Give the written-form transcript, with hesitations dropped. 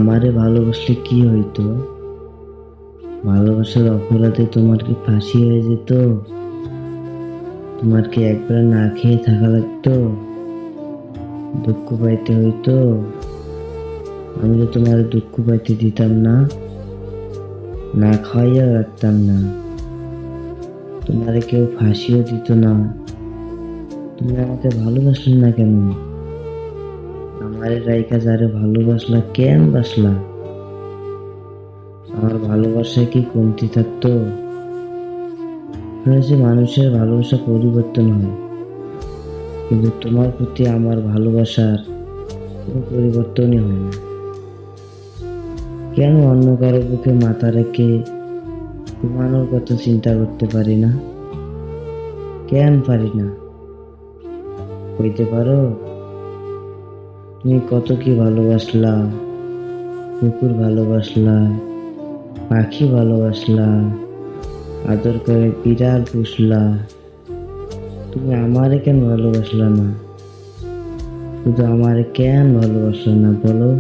আমারে ভালোবাসলে কি হইতো? ভালোবাসার অপরাধে তোমার কি ফাঁসি হয়ে যেত? তোমার কি একবার না খেয়ে থাকা লাগতো? দুঃখ পাইতে হইতো? আমি তো তোমার দুঃখ পাইতে দিতাম না, না খাওয়াইয়া রাখতাম না, তোমারে কেউ ফাঁসিও দিত না। তুমি আমাকে ভালোবাসলে না কেন? আমারে রাইকা যারে ভালোবাসলা কেন বাসলা? আমার ভালোবাসায় কি কমতি থাকতো? হয়েছে, মানুষের ভালোবাসা পরিবর্তন হয়, কিন্তু তোমার প্রতি আমার ভালোবাসার কোনো পরিবর্তনই হয় না। কেন অন্য কারো বুকে মাথা রেখে ঘুমানোর কথা চিন্তা করতে পারি না? কেন পারি না? কইতে পারো? তুমি কত কি ভালোবাসলা, কুকুর ভালোবাসলা, পাখি ভালোবাসলা, আদর করে বিড়াল পুষলা, তুমি আমারে কেন ভালোবাসলা না? শুধু আমারে কেন ভালোবাসলা না বলো?